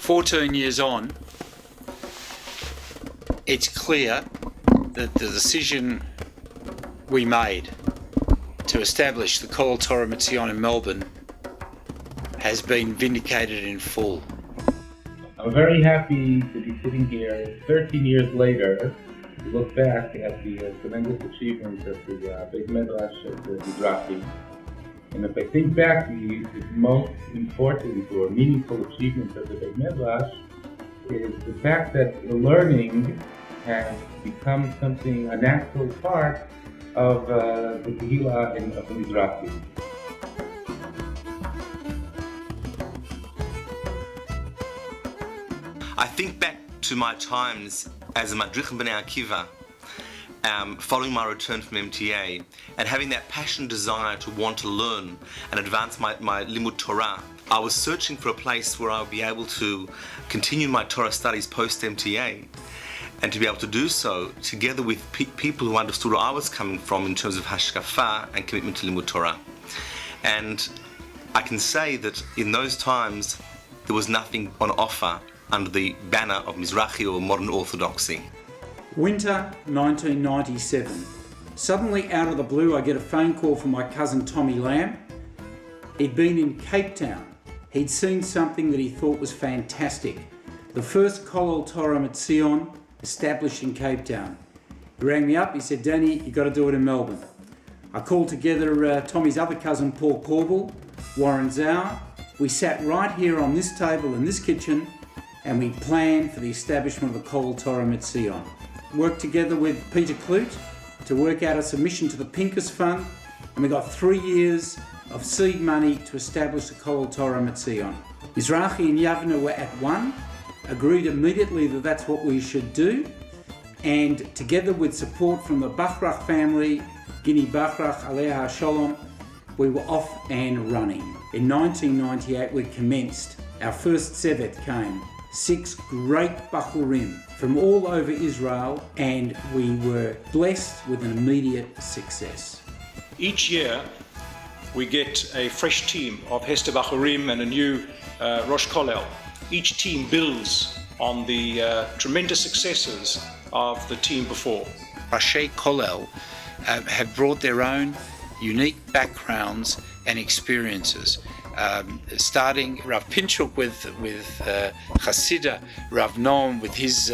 14 years on, it's clear that the decision we made to establish the Kollel Torah Mציון in Melbourne has been vindicated in full. I'm very happy to be sitting here 13 years later to look back at the tremendous achievements of the Beit Midrash of the Mizrahi. And if I think back, the most important or meaningful achievements of the Beit Midrash is the fact that the learning has become something, a natural part of the Tehillah and of the Mizrahi. I think back to my times as a Madrich B'nai Akiva, following my return from MTA, and having that passion desire to want to learn and advance my limud Torah. I was searching for a place where I would be able to continue my Torah studies post-MTA, and to be able to do so together with people who understood where I was coming from in terms of hashkafa and commitment to limud Torah. And I can say that in those times there was nothing on offer under the banner of Mizrahi or modern orthodoxy. Winter 1997. Suddenly out of the blue I get a phone call from my cousin Tommy Lamb. He'd been in Cape Town. He'd seen something that he thought was fantastic. The first Kollel Torah Mציון established in Cape Town. He rang me up, he said, "Danny, you got to do it in Melbourne." I called together Tommy's other cousin Paul Corbell, Warren Zhao. We sat right here on this table in this kitchen and we planned for the establishment of the Kollel Torah Mitzion. Worked together with Peter Clute to work out a submission to the Pincus Fund, and we got 3 years of seed money to establish the Kollel Torah Mitzion. Mizrahi and Yavna were at one, agreed immediately that that's what we should do, and together with support from the Bachrach family, Gini Bachrach Aleha Shalom, we were off and running. In 1998 we commenced. Our first Sevet came. 6 great Bachurim from all over Israel, and we were blessed with an immediate success. Each year we get a fresh team of Hester Bachurim and a new Rosh Kollel. Each team builds on the tremendous successes of the team before. Rashi Kollel have brought their own unique backgrounds and experiences. Starting Rav Pinchuk with Hasidah, Rav Noam with his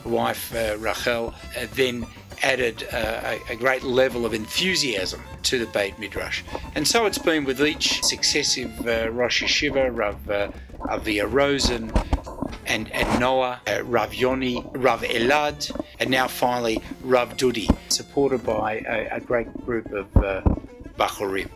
wife Rachel, then added a great level of enthusiasm to the Beit Midrash. And so it's been with each successive Rosh Yeshiva, Rav Avia Rosen and Noah, Rav Yoni, Rav Elad, and now finally Rav Dudi, supported by a great group of Bachurim.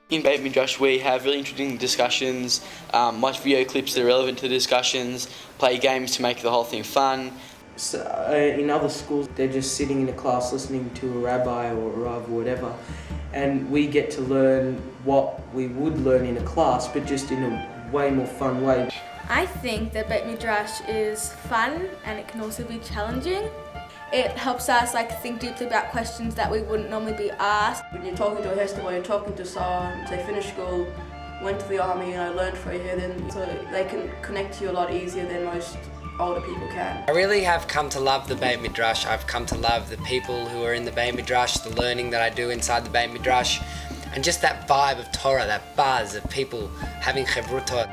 In Beit Midrash we have really interesting discussions, watch video clips that are relevant to the discussions, play games to make the whole thing fun. So, in other schools they're just sitting in a class listening to a rabbi or a rav or whatever, and we get to learn what we would learn in a class but just in a way more fun way. I think that Beit Midrash is fun and it can also be challenging. It helps us think deeply about questions that we wouldn't normally be asked. When you're talking to a Hester or you're talking to someone, say finished school, went to the army and I learned for a year, then so they can connect to you a lot easier than most older people can. I really have come to love the Beit Midrash. I've come to love the people who are in the Beit Midrash, the learning that I do inside the Beit Midrash, and just that vibe of Torah, that buzz of people having chevrutah.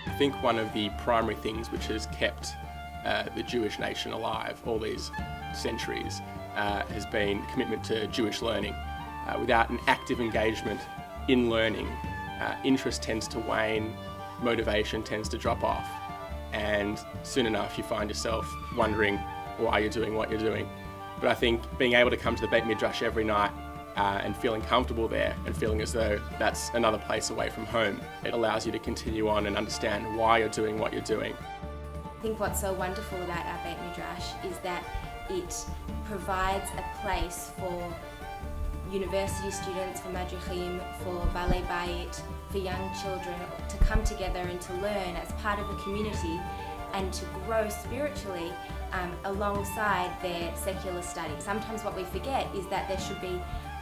I think one of the primary things which has kept the Jewish nation alive all these centuries has been commitment to Jewish learning. Without an active engagement in learning, interest tends to wane, motivation tends to drop off, and soon enough you find yourself wondering why you're doing what you're doing. But I think being able to come to the Beit Midrash every night and feeling comfortable there and feeling as though that's another place away from home, it allows you to continue on and understand why you're doing what you're doing. I think what's so wonderful about our Beit Midrash is that it provides a place for university students, for madrichim, for balei bayit, for young children to come together and to learn as part of a community and to grow spiritually alongside their secular study. Sometimes what we forget is that there should be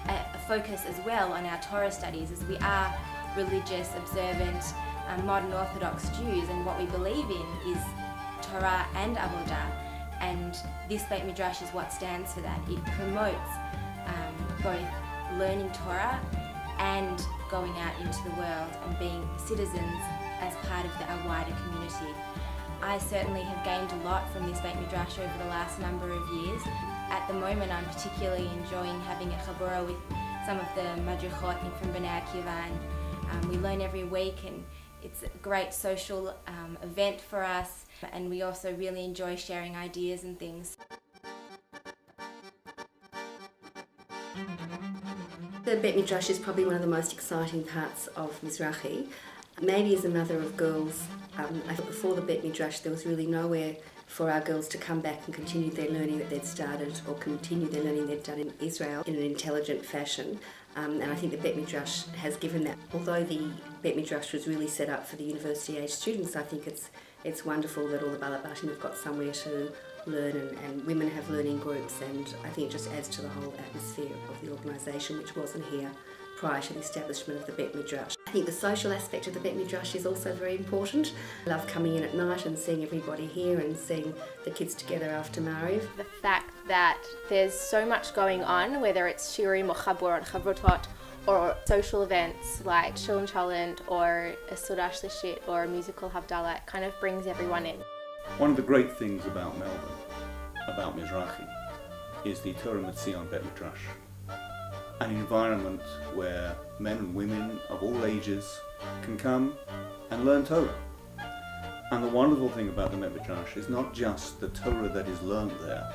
a focus as well on our Torah studies, as we are religious, observant, modern Orthodox Jews, and what we believe in is Torah and Avodah, and this Beit Midrash is what stands for that. It promotes both learning Torah and going out into the world and being citizens as part of a wider community. I certainly have gained a lot from this Beit Midrash over the last number of years. At the moment I'm particularly enjoying having a chabura with some of the madrichot from Bnei Akiva, and we learn every week, and it's a great social event for us, and we also really enjoy sharing ideas and things. The Beit Midrash is probably one of the most exciting parts of Mizrahi. Maybe as a mother of girls, I thought before the Beit Midrash there was really nowhere for our girls to come back and continue their learning that they'd started, or continue their learning they'd done in Israel in an intelligent fashion. And I think the Beit Midrash has given that. Although the Beit Midrash was really set up for the university-age students, I think it's wonderful that all the Balabatim have got somewhere to learn, and women have learning groups, and I think it just adds to the whole atmosphere of the organisation, which wasn't here prior to the establishment of the Beit Midrash. I think the social aspect of the Beit Midrash is also very important. I love coming in at night and seeing everybody here and seeing the kids together after Mariv. The fact that there's so much going on, whether it's shiurim or chaburot, chavrotot, or social events like Shalom Chalent or a Sudah Shlishit or a musical Havdalah, it kind of brings everyone in. One of the great things about Melbourne, about Mizrahi, is the Torah Mitzion Beit Midrash. An environment where men and women of all ages can come and learn Torah. And the wonderful thing about the Beit Midrash is not just the Torah that is learned there,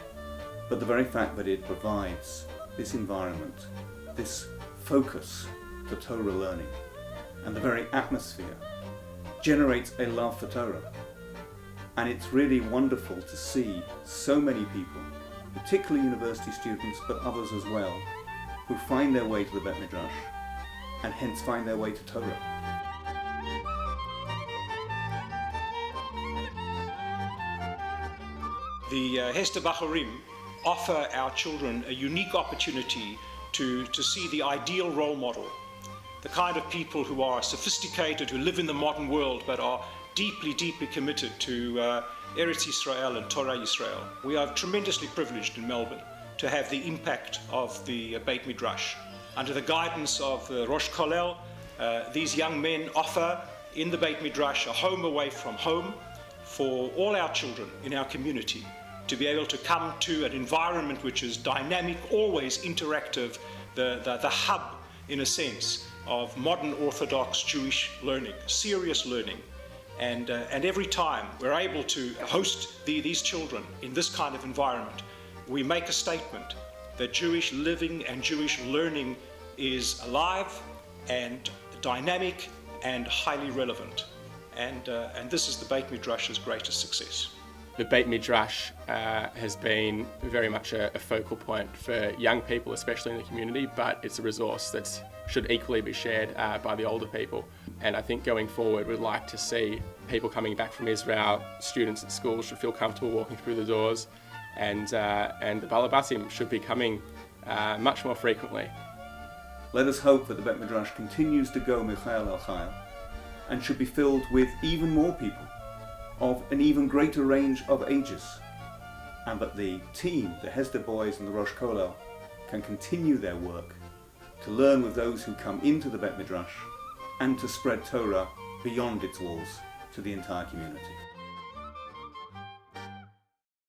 but the very fact that it provides this environment, this focus to Torah learning, and the very atmosphere generates a love for Torah. And it's really wonderful to see so many people, particularly university students, but others as well, who find their way to the Beit Midrash and hence find their way to Torah. The Hester Bachurim offer our children a unique opportunity to see the ideal role model, the kind of people who are sophisticated, who live in the modern world, but are deeply, deeply committed to Eretz Yisrael and Torah Yisrael. We are tremendously privileged in Melbourne to have the impact of the Beit Midrash. Under the guidance of Rosh Kollel, these young men offer in the Beit Midrash a home away from home for all our children in our community to be able to come to an environment which is dynamic, always interactive, the hub, in a sense, of modern Orthodox Jewish learning, serious learning. And every time we're able to host these children in this kind of environment, we make a statement that Jewish living and Jewish learning is alive and dynamic and highly relevant. And this is the Beit Midrash's greatest success. The Beit Midrash has been very much a focal point for young people, especially in the community, but it's a resource that should equally be shared by the older people. And I think going forward, we'd like to see people coming back from Israel, students at schools should feel comfortable walking through the doors, and the Balabatim should be coming much more frequently. Let us hope that the Beit Midrash continues to go Michael El Chayil and should be filled with even more people of an even greater range of ages, and that the team, the Hesder boys and the Rosh Kollel, can continue their work to learn with those who come into the Beit Midrash and to spread Torah beyond its walls to the entire community.